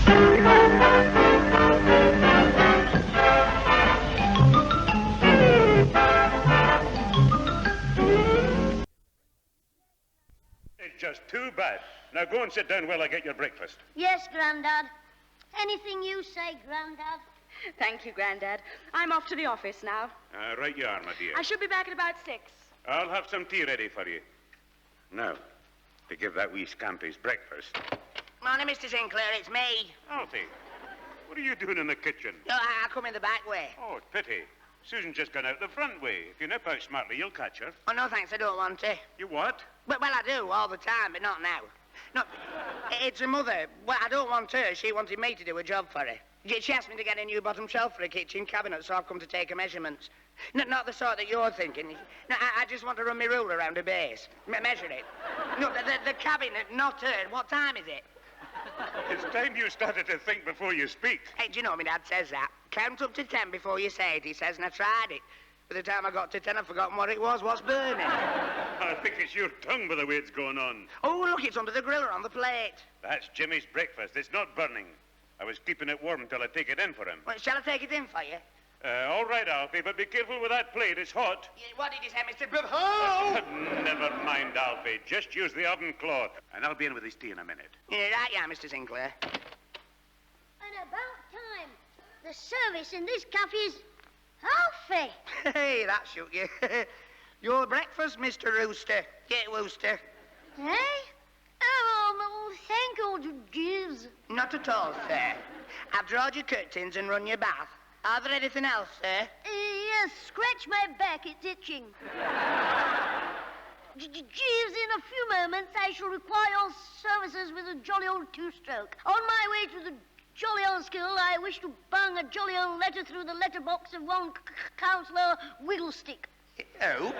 It's just too bad. Now go and sit down while I get your breakfast. Yes, Grandad. Anything you say, Grandad. Thank you, Grandad. I'm off to the office now. Right you are, my dear. I should be back at about 6. I'll have some tea ready for you. Now, to give that wee scamp his breakfast. Morning, Mr. Sinclair, it's me. Alfie, what are you doing in the kitchen? No, I come in the back way. Oh, pity. Susan's just gone out the front way. If you nip out smartly, you'll catch her. Oh, no, thanks, I don't want to. You what? Well, I do, all the time, but not now. No, it's her mother. Well, I don't want her. She wanted me to do a job for her. She asked me to get a new bottom shelf for a kitchen cabinet, so I've come to take her measurements. Not the sort that you're thinking. No, I just want to run my ruler around her base. Measure it. No, the cabinet, not her. What time is it? It's time you started to think before you speak. Hey, do you know my dad says that? Count up to 10 before you say it, he says, and I tried it. By the time I got to 10, I've forgotten what it was. What's burning? I think it's your tongue by the way it's going on. Oh, look, it's under the griller on the plate. That's Jimmy's breakfast. It's not burning. I was keeping it warm until I take it in for him. Well, shall I take it in for you? All right, Alfie, but be careful with that plate. It's hot. What did you say, Mr. Oh! Never mind, Alfie. Just use the oven cloth, and I'll be in with his tea in a minute. Yeah, right, yeah, Mr. Sinclair. And about time. The service in this cafe's Alfie. Hey, that shook you. Your breakfast, Mr. Rooster. Get Wooster. Hey? Oh, thank you, Jeeves. Not at all, sir. I've drawn your curtains and run your bath. Are there anything else, sir? Yes, scratch my back, it's itching. Jeeves, in a few moments I shall require your services with a jolly old two-stroke. On my way to the jolly old skill, I wish to bung a jolly old letter through the letterbox of one councillor Wigglestick. Oh?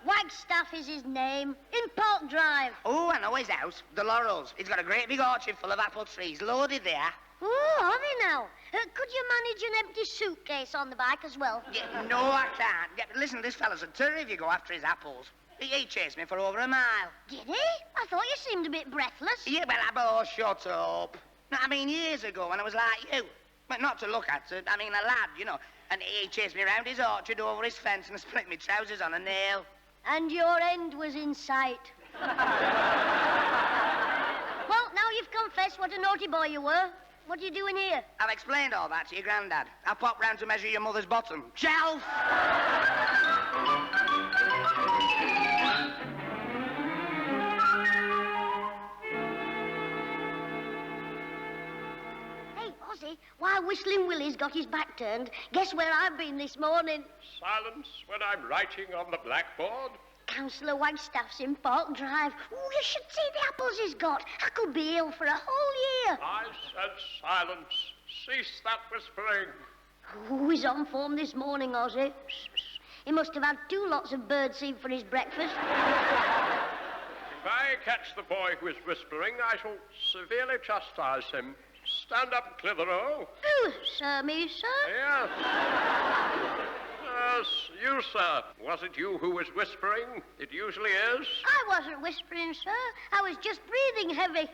Wagstaff is his name, in Park Drive. Oh, I know his house, the Laurels. He's got a great big orchard full of apple trees, loaded there. Oh, are they now? Could you manage an empty suitcase on the bike as well? Yeah, no, I can't. Yeah, listen, this fella's a terror if you go after his apples. He chased me for over a mile. Did he? I thought you seemed a bit breathless. Yeah, well, shut up. No, I mean, years ago when I was like you. But not to look at, I mean, a lad, you know. And he chased me round his orchard, over his fence, and split me trousers on a nail. And your end was in sight. Well, now you've confessed what a naughty boy you were. What are you doing here? I've explained all that to your granddad. I popped round to measure your mother's bottom. Shelf! Hey, Ozzy, while Whistling Willie's got his back turned, guess where I've been this morning? Silence when I'm writing on the blackboard. Councillor Wagstaff's in Park Drive. Oh, you should see the apples he's got. I could be ill for a whole year. I said silence. Cease that whispering. Oh, he's on form this morning, Ozzy. He must have had 2 lots of birdseed for his breakfast. If I catch the boy who is whispering, I shall severely chastise him. Stand up, Clitheroe. Oh, sir, me, sir? Yes. Yes, you, sir. Was it you who was whispering? It usually is. I wasn't whispering, sir. I was just breathing heavy.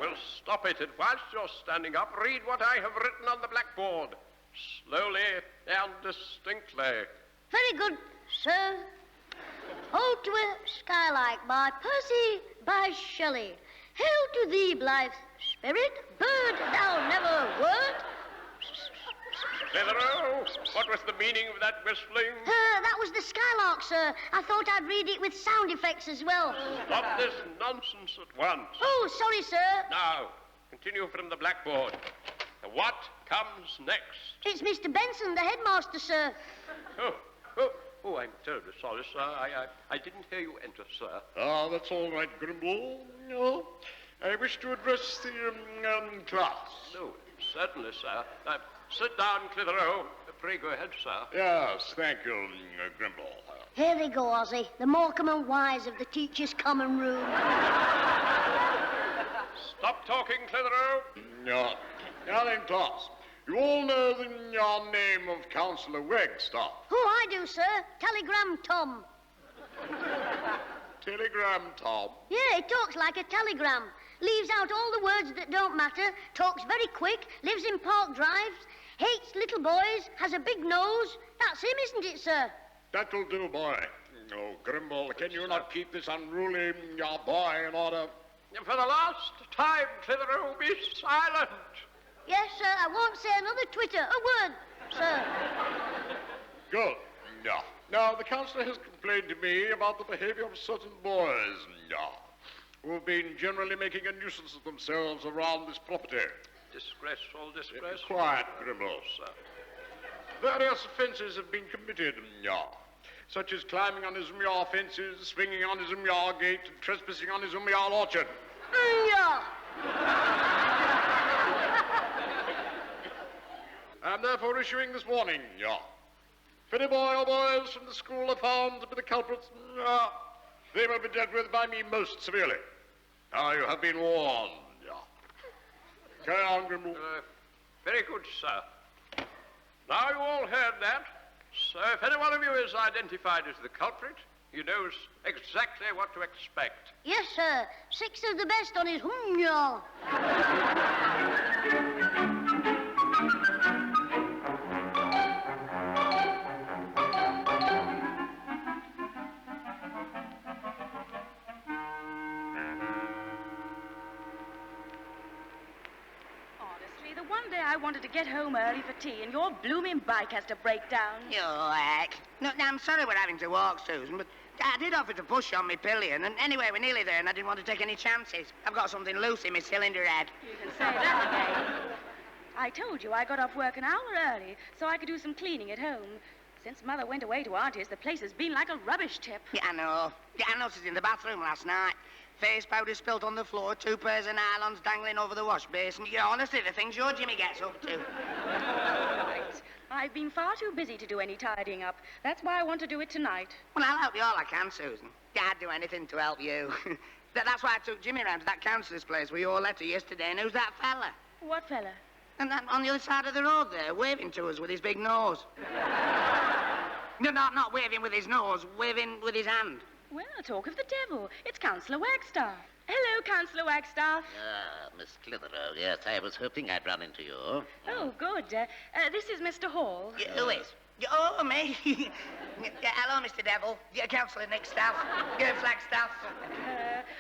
Well, stop it. And whilst you're standing up, read what I have written on the blackboard. Slowly and distinctly. Very good, sir. Ode to a Skylark by Percy by Shelley. Hail to thee, blithe spirit, bird thou never wert. Clitheroe, what was the meaning of that whistling? That was the Skylark, sir. I thought I'd read it with sound effects as well. Stop this nonsense at once. Oh, sorry, sir. Now, continue from the blackboard. What comes next? It's Mr. Benson, the headmaster, sir. Oh, I'm terribly sorry, sir. I didn't hear you enter, sir. Ah, that's all right, Grimble. No, I wish to address the class. No, certainly, sir. Sit down, Clitheroe. Pray go ahead, sir. Yes, thank you, Grimble. Here they go, Ozzy. The Morecambe and Wise of the teacher's common room. Stop talking, Clitheroe. Now then, class, you all know the name of Councillor Wagstaff. Oh, I do, sir. Telegram Tom. Telegram Tom. Yeah, he talks like a telegram. leaves out all the words that don't matter, talks very quick, lives in park drives, hates little boys, has a big nose. That's him, isn't it, sir? That'll do, boy. Oh, Grimble, can you not keep this unruly boy in order? For the last time, Clitheroe, be silent. Yes, sir, I won't say another twitter, a word, sir. Good. Now, the councillor has complained to me about the behaviour of certain boys, who have been generally making a nuisance of themselves around this property. Disgraceful, disgraceful. Quiet, Grimble. Sir. Various offences have been committed, such as climbing on his fences, swinging on his gate, and trespassing on his orchard. Yeah. I'm therefore issuing this warning, If any boy or boys from the school are found to be the culprits, they will be dealt with by me most severely. Now you have been warned, Carry on, Grimble. Very good, sir. Now you all heard that. So if any one of you is identified as the culprit, he knows exactly what to expect. Yes, sir. 6 of the best on his yeah. One day I wanted to get home early for tea, and your blooming bike has to break down. You heck. No, I'm sorry we're having to walk, Susan, but I did offer to push on my pillion, and anyway, we're nearly there, and I didn't want to take any chances. I've got something loose in my cylinder head. You can say that again. I told you I got off work an hour early, so I could do some cleaning at home. Since Mother went away to Auntie's, the place has been like a rubbish tip. Yeah, I know. Yeah, I noticed in the bathroom last night. Face powder spilt on the floor, 2 pairs of nylons dangling over the wash basin. Yeah, honestly, the things your Jimmy gets up to. Right. I've been far too busy to do any tidying up. That's why I want to do it tonight. Well, I'll help you all I can, Susan. Yeah, I'd do anything to help you. That's why I took Jimmy round to that councillor's place with your letter yesterday. And who's that fella? What fella? And that on the other side of the road there, waving to us with his big nose. No, not waving with his nose, waving with his hand. Well, talk of the devil. It's Councillor Wagstaff. Hello, Councillor Wagstaff. Miss Clitheroe, yes, I was hoping I'd run into you. Oh, good. This is Mr. Hall. Who is? Oh, me. Hello, Mr. Devil. Councillor Nick Staff. Flagstaff.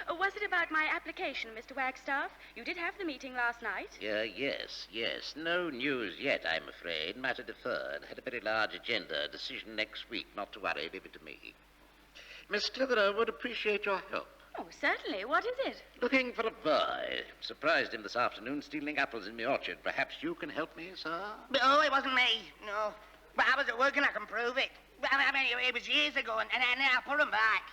Was it about my application, Mr. Wagstaff? You did have the meeting last night. Yes. No news yet, I'm afraid. Matter deferred. Had a very large agenda. Decision next week. Not to worry, leave it to me. Miss Clitheroe would appreciate your help. Oh, certainly. What is it? Looking for a boy. Surprised him this afternoon stealing apples in my orchard. Perhaps you can help me, sir? Oh, it wasn't me. No. But I was at work and I can prove it. I mean, it was years ago, and I put him back.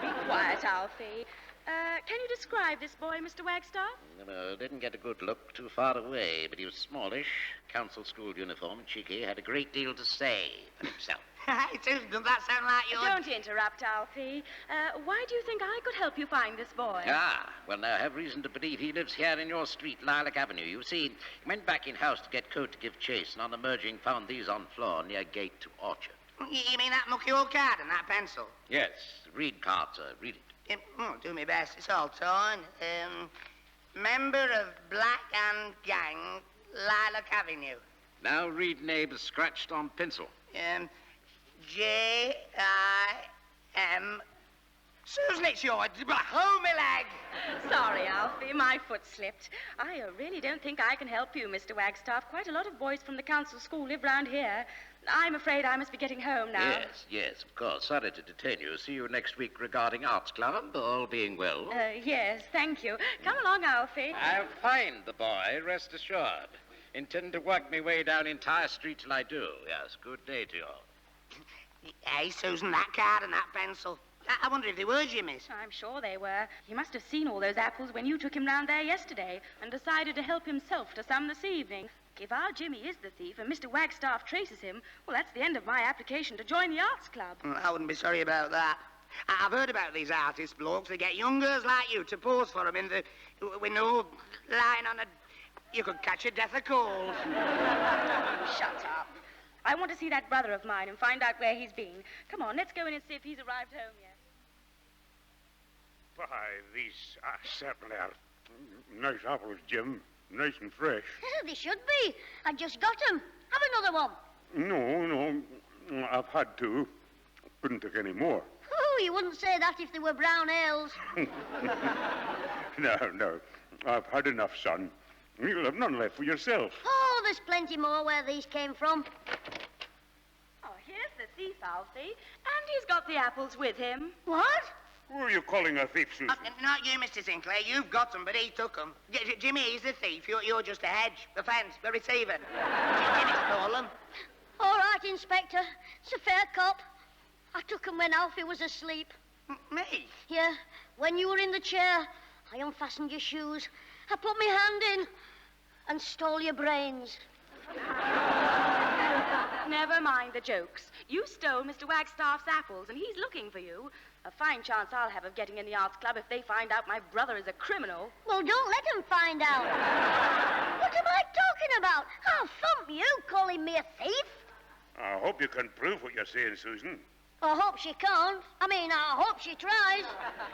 Be quiet, Alfie. Can you describe this boy, Mr. Wagstaff? No, didn't get a good look, too far away, but he was smallish, council school uniform, cheeky, had a great deal to say for himself. Hey, Susan, doesn't that sound like you? Don't interrupt, Alfie. Why do you think I could help you find this boy? Well, now, I have reason to believe he lives here in your street, Lilac Avenue. You see, he went back in-house to get coat to give chase, and on emerging found these on floor near gate to orchard. You mean that mucky old card and that pencil? Yes, read card, sir, read it. Do my best. It's all torn. Member of Black and Gang, Lilac Avenue. Now read neighbours scratched on pencil. J-I-M... Susan, it's your... Hold me leg! Sorry, Alfie, my foot slipped. I really don't think I can help you, Mr. Wagstaff. Quite a lot of boys from the council school live round here. I'm afraid I must be getting home now. Yes, of course. Sorry to detain you. See you next week regarding Arts Club, all being well. Yes, thank you. Come along, Alfie. I'll find the boy, rest assured. Intend to work my way down entire street till I do. Yes, good day to you all. Hey, Susan, that card and that pencil. I wonder if they were Jimmy's. I'm sure they were. He must have seen all those apples when you took him round there yesterday and decided to help himself to some this evening. If our Jimmy is the thief and Mr. Wagstaff traces him, well, that's the end of my application to join the arts club. I wouldn't be sorry about that. I've heard about these artist blokes. They get young girls like you to pose for them with no line on a... You could catch a death of cold. Shut up. I want to see that brother of mine and find out where he's been. Come on, let's go in and see if he's arrived home yet. Why, these certainly are Nice apples, Jim. Nice and fresh. They should be. I just got 'em. Have another one. No. I've had two. Couldn't take any more. Oh, you wouldn't say that if they were brown ales. No. I've had enough, son. You'll have none left for yourself. Oh, there's plenty more where these came from. Oh, here's the thief, Alfie. And he's got the apples with him. What? Who are you calling a thief, Susan? Not you, Mr. Sinclair. You've got them, but he took them. Jimmy, he's the thief. You're just a hedge, the fence, the receiver. Jimmy stole them. All right, Inspector. It's a fair cop. I took 'em when Alfie was asleep. Me? Yeah, when you were in the chair, I unfastened your shoes. I put my hand in and stole your brains. Never mind the jokes. You stole Mr. Wagstaff's apples, and he's looking for you. A fine chance I'll have of getting in the Arts Club if they find out my brother is a criminal. Well, don't let 'em find out. What am I talking about? I'll thump you calling me a thief. I hope you can prove what you're saying, Susan. I hope she can't. I hope she tries.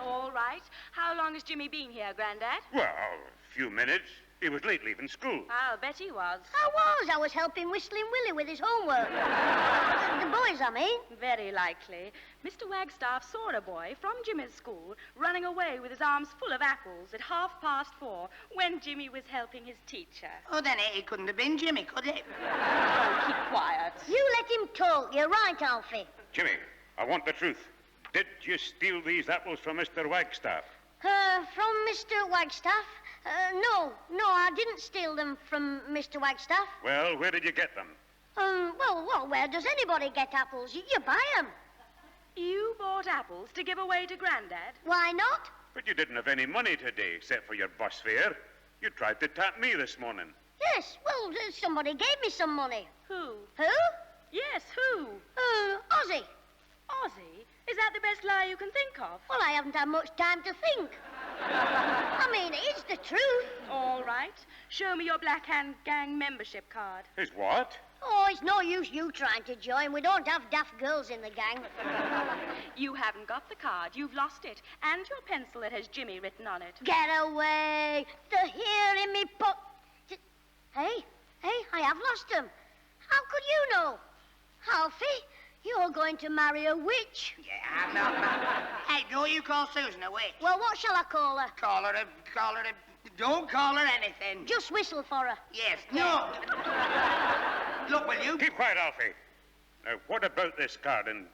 All right. How long has Jimmy been here, Grandad? Well, a few minutes. He was late leaving school. I'll bet he was. I was helping Whistling Willie with his homework. The boys, I mean. Very likely. Mr. Wagstaff saw a boy from Jimmy's school running away with his arms full of apples at 4:30 when Jimmy was helping his teacher. Oh, then it couldn't have been Jimmy, could it? Oh, keep quiet. You let him talk. You're right, Alfie. Jimmy, I want the truth. Did you steal these apples from Mr. Wagstaff? From Mr. Wagstaff? No, I didn't steal them from Mr. Wagstaff. Well, where did you get them? Well, where does anybody get apples? You buy them. You bought apples to give away to Grandad? Why not? But you didn't have any money today except for your bus fare. You tried to tap me this morning. Yes, well, somebody gave me some money. Who? Who? Yes, who? Ozzy. Ozzy? Is that the best lie you can think of? Well, I haven't had much time to think. It's the truth. All right. Show me your Black Hand Gang membership card. His what? Oh, it's no use you trying to join. We don't have daft girls in the gang. You haven't got the card. You've lost it. And your pencil that has Jimmy written on it. Get away. They're here in me Hey, I have lost them. How could you know? Alfie, you're going to marry a witch. Yeah, I'm not. Hey, don't you call Susan a witch? Well, what shall I call her? Call her a... Don't call her anything. Just whistle for her. Yes, no. Look, will you? Keep quiet, Alfie. Now, what about this card and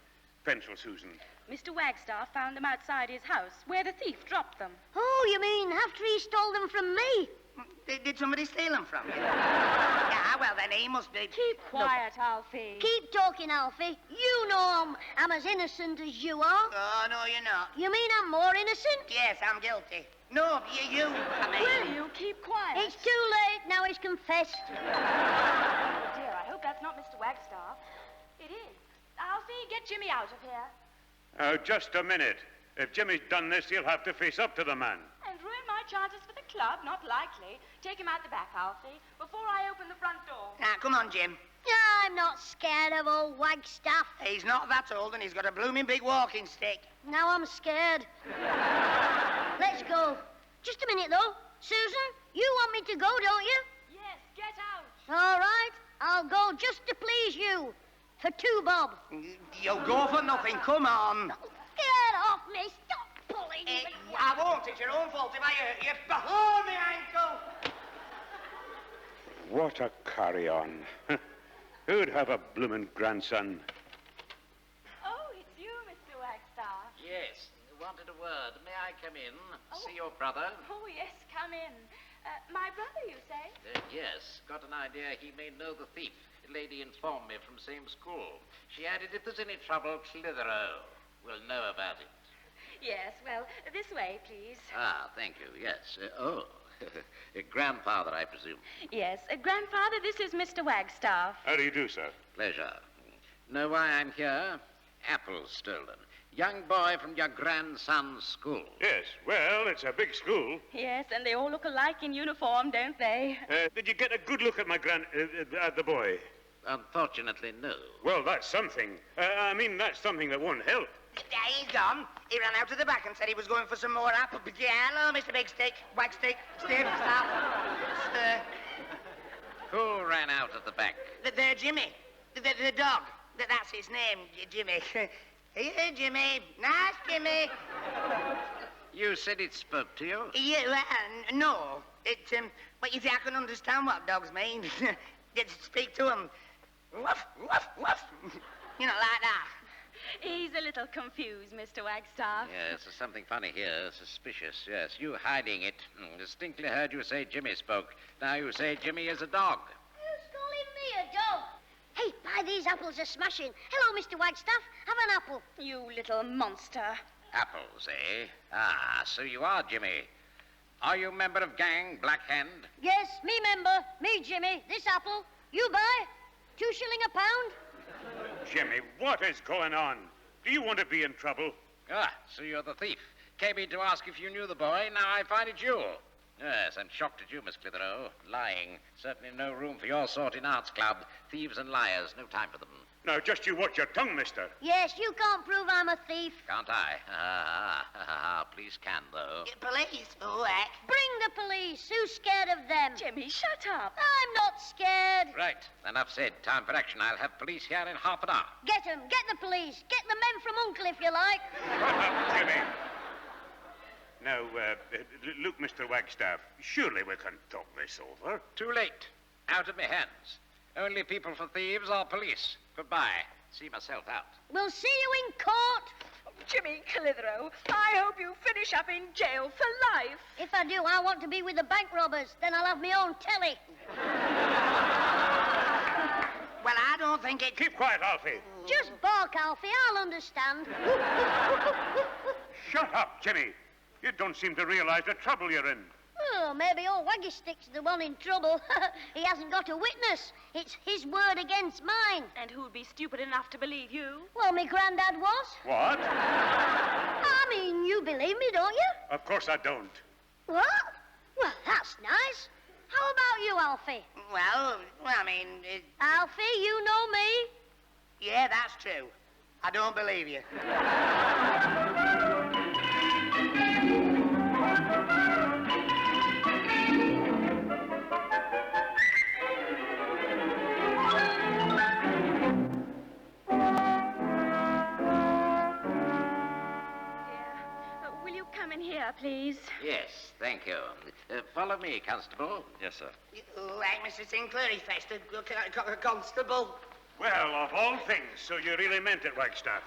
pencil, Susan? Mr. Wagstaff found them outside his house, where the thief dropped them. Oh, you mean after he stole them from me? Did somebody steal them from you? Yeah, well, then he must be... Keep quiet, Alfie. Keep talking, Alfie. You know I'm as innocent as you are. Oh, no, you're not. You mean I'm more innocent? Yes, I'm guilty. No, Will you keep quiet? It's too late. Now he's confessed. Oh, dear, I hope that's not Mr. Wagstaff. It is. Alfie, get Jimmy out of here. Just a minute. If Jimmy's done this, he'll have to face up to the man. And ruin my chances for the club? Not likely. Take him out the back, Alfie, before I open the front door. Now, come on, Jim. I'm not scared of old Wagstaff. He's not that old, and he's got a blooming big walking stick. Now I'm scared. Let's go. Just a minute, though. Susan, you want me to go, don't you? Yes, get out. All right. I'll go just to please you. For 2 bob. You'll go for nothing. Come on. Get off me. Stop pulling me. I won't. It's your own fault if I hurt you. Behold me ankle. What a carry-on. Who'd have a bloomin' grandson? Oh, it's you, Mr. Wagstaff. Yes, wanted a word. May I come in? See your brother? Oh, yes, come in. My brother, you say? Yes, got an idea he may know the thief. A lady informed me from same school. She added if there's any trouble, Clitheroe will know about it. Yes, well, this way, please. Ah, thank you, yes. Grandfather, I presume. Yes, Grandfather, this is Mr. Wagstaff. How do you do, sir? Pleasure. Know why I'm here? Apples stolen. Young boy from your grandson's school. Yes, well, it's a big school. Yes, and they all look alike in uniform, don't they? Did you get a good look at my at the boy? Unfortunately, no. Well, that's something. That's something that won't help. Yeah, he's gone. He ran out of the back and said he was going for some more apple. Yeah, hello, Mr. Big Stick, Wag Stick, Stiff, Stop. Who ran out of the back? The Jimmy. The dog. That's his name, Jimmy. Here, Jimmy. Nice, Jimmy. You said it spoke to you? Yeah, well, no. But you see, I can understand what dogs mean. Just speak to them. Woof, woof, woof. You know, like that. He's a little confused, Mr. Wagstaff. Yes, there's something funny here. Suspicious, yes. You hiding it. Distinctly heard you say Jimmy spoke. Now you say Jimmy is a dog. Who's calling me a dog? Hey, buy these apples are smashing. Hello, Mr. Wagstaff. Have an apple. You little monster. Apples, eh? Ah, so you are Jimmy. Are you member of gang Black Hand? Yes, me member. Me, Jimmy. This apple. You buy? 2 shilling a pound? Jimmy, what is going on? Do you want to be in trouble? Ah, so you're the thief. Came in to ask if you knew the boy. Now I find it's you. Yes, I'm shocked at you, Miss Clitheroe. Lying. Certainly no room for your sort in Arts Club. Thieves and liars. No time for them. Now, just you watch your tongue, mister. Yes, you can't prove I'm a thief. Can't I? Police can, though. Police? Oh, heck. Bring the police. Who's scared of them? Jimmy, shut up. I'm not scared. Right. Enough said. Time for action. I'll have police here in half an hour. Get 'em. Get the police. Get the men from Uncle, if you like. Shut up, Jimmy. Now, look, Mr. Wagstaff, surely we can talk this over. Too late. Out of my hands. Only people for thieves are police. Goodbye. See myself out. We'll see you in court. Jimmy Clitheroe, I hope you finish up in jail for life. If I do, I want to be with the bank robbers. Then I'll have my own telly. Well, I don't think it... Keep quiet, Alfie. Just bark, Alfie. I'll understand. Shut up, Jimmy. You don't seem to realize the trouble you're in. Oh, maybe old Waggy Stick's the one in trouble. He hasn't got a witness. It's his word against mine. And who'd be stupid enough to believe you? Well, me granddad was. What? I mean, you believe me, don't you? Of course I don't. What? Well, that's nice. How about you, Alfie? Well, I mean... Alfie, you know me. Yeah, that's true. I don't believe you. Will you come in here, please? Yes, thank you. Follow me, Constable. Yes, sir. Right, Mr. Sinclair, he festered. Constable. Well, of all things, so you really meant it, Wagstaff.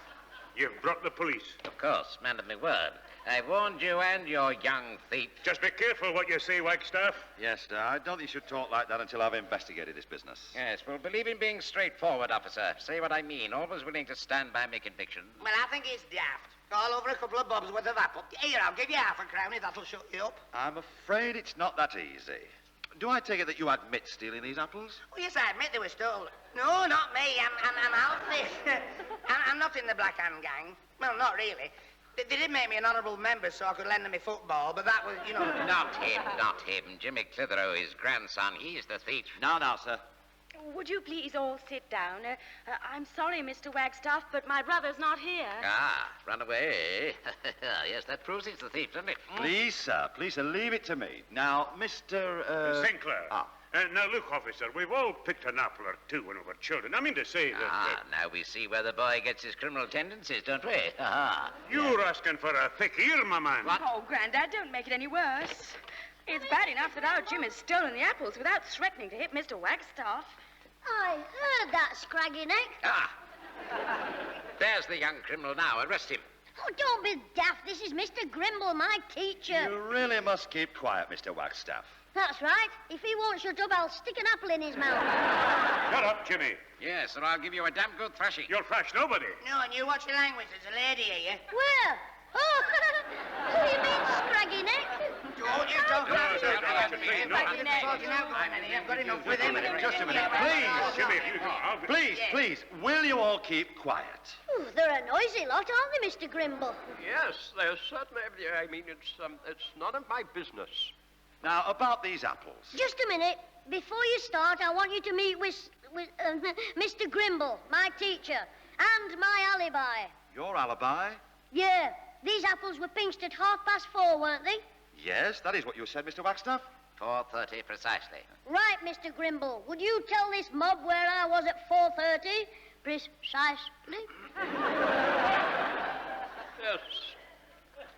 You've brought the police. Of course, man of my word. I warned you and your young thief. Just be careful what you say, Wagstaff. Yes, sir. I don't think you should talk like that until I've investigated this business. Yes, well, believe in being straightforward, officer. Say what I mean. Always willing to stand by my convictions. Well, I think it's daft. All over a couple of bobs worth of apple. Here, I'll give you half a crown if that'll shut you up. I'm afraid it's not that easy. Do I take it that you admit stealing these apples? Oh, yes, I admit they were stolen. No, not me. I'm Alfie. I'm not in the Black Hand gang. Well, not really. They did make me an honourable member so I could lend them my football, but that was, you know... Not him. Jimmy Clitheroe, his grandson. He's the thief. No, sir. Would you please all sit down? I'm sorry, Mr. Wagstaff, but my brother's not here. Ah, run away. Yes, that proves he's the thief, doesn't it? Please, sir, leave it to me. Now, Mr. Sinclair. Now, look, officer, we've all picked an apple or two when we were children. I mean to say that... now we see where the boy gets his criminal tendencies, don't we? You're asking for a thick ear, my man. What? Oh, Grandad, don't make it any worse. It's bad enough that our Jim has stolen the apples without threatening to hit Mr. Wagstaff. I heard that, Scraggy Neck. There's the young criminal now. Arrest him. Oh, don't be daft. This is Mr. Grimble, my teacher. You really must keep quiet, Mr. Wagstaff. That's right. If he won't shut up, I'll stick an apple in his mouth. Shut up, Jimmy. Yes, or I'll give you a damn good thrashing. You'll thrash nobody. No, and you watch your language. There's a lady here. Where? Oh, who do you mean, Scraggy Neck? Don't you talk No, about no, it. no, I've got enough with him. Just a minute, please. Jimmy, if you... Please, will you all keep quiet? Ooh, they're a noisy lot, aren't they, Mr. Grimble? Yes, there's certainly... I mean, it's none of my business. Now, about these apples. Just a minute. Before you start, I want you to meet with Mr. Grimble, my teacher, and my alibi. Your alibi? Yeah, these apples were pinched at 4:30, weren't they? Yes, that is what you said, Mr. Wagstaff. 4:30 precisely. Right, Mr. Grimble. Would you tell this mob where I was at 4:30? Precisely. Yes.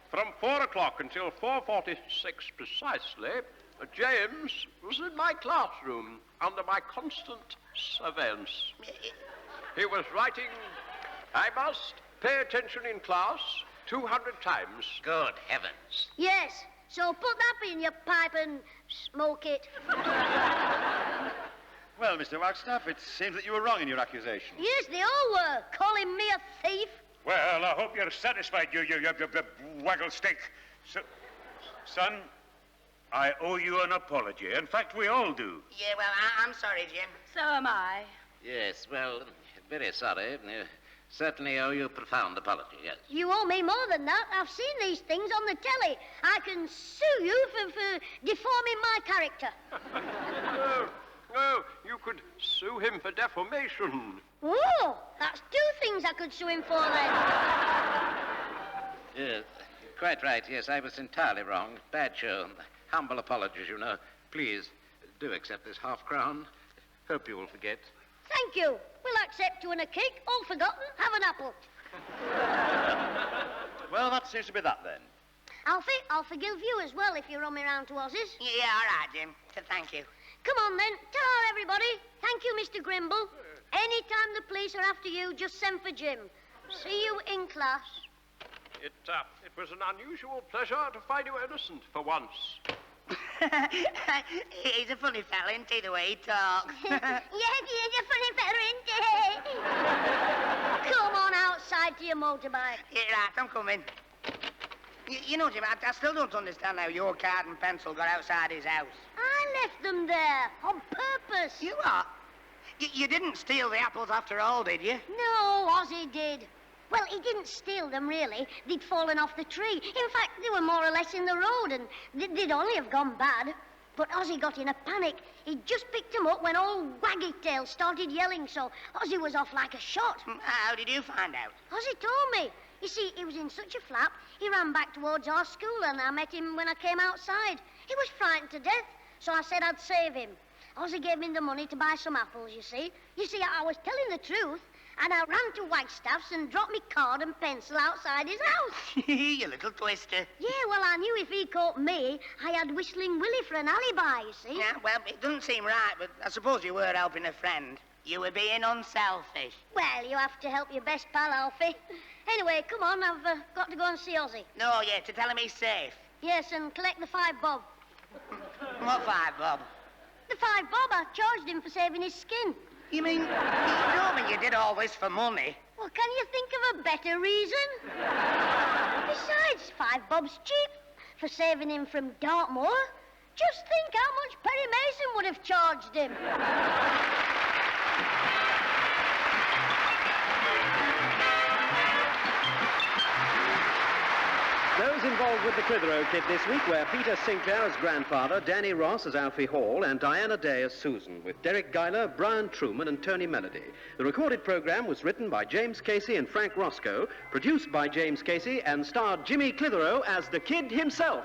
From 4 o'clock until 4:46 precisely, James was in my classroom under my constant surveillance. He was writing, "I must pay attention in class 200 times. Good heavens. Yes, so put that in your pipe and smoke it. Well, Mr. Wagstaff, it seems that you were wrong in your accusation. Yes, they all were, calling me a thief. Well, I hope you're satisfied, you waggle stick. So, son, I owe you an apology. In fact, we all do. Yeah, well, I'm sorry, Jim. So am I. Yes, well, very sorry. Certainly owe you a profound apology, yes. You owe me more than that. I've seen these things on the telly. I can sue you for deforming my character. No, you could sue him for defamation. Oh, that's 2 things I could sue him for then. Yes, quite right, yes, I was entirely wrong. Bad show. Humble apologies, you know. Please, do accept this half-crown. Hope you will forget. Thank you. We'll accept you and a cake. All forgotten. Have an apple. Well, that seems to be that, then. Alfie, I'll forgive you as well if you run me round to Oz's. Yeah, all right, Jim. Thank you. Come on, then. Ta-ra, everybody. Thank you, Mr. Grimble. Anytime the police are after you, just send for Jim. See you in class. It was an unusual pleasure to find you innocent for once. He's a funny fella, isn't he, the way he talks? Yes, he's a funny fella, isn't he? Come on outside to your motorbike. Yeah, right, I'm coming. You know, Jim, I still don't understand how your card and pencil got outside his house. I left them there on purpose. You what? You didn't steal the apples after all, did you? No, Ozzy did. Well, he didn't steal them, really. They'd fallen off the tree. In fact, they were more or less in the road, and they'd only have gone bad. But Ozzy got in a panic. He just picked them up when old Waggy Tail started yelling, so Ozzy was off like a shot. How did you find out? Ozzy told me. You see, he was in such a flap, he ran back towards our school, and I met him when I came outside. He was frightened to death, so I said I'd save him. Ozzy gave me the money to buy some apples, you see. You see, I was telling the truth, and I ran to Wagstaff's and dropped me card and pencil outside his house. You little twister. Yeah, well, I knew if he caught me, I had Whistling Willie for an alibi, you see. Yeah, well, it doesn't seem right, but I suppose you were helping a friend. You were being unselfish. Well, you have to help your best pal, Alfie. Anyway, come on, I've got to go and see Ozzy. No, yeah, to tell him he's safe. Yes, and collect the 5 bob. What 5 bob? The 5 bob, I charged him for saving his skin. You mean, you told me you did all this for money? Well, can you think of a better reason? Besides, 5 bob's cheap for saving him from Dartmoor. Just think how much Perry Mason would have charged him. Those involved with the Clitheroe kid this week were Peter Sinclair as grandfather, Danny Ross as Alfie Hall, and Diana Day as Susan, with Derek Guyler, Brian Truman, and Tony Melody. The recorded program was written by James Casey and Frank Roscoe, produced by James Casey, and starred Jimmy Clitheroe as the kid himself.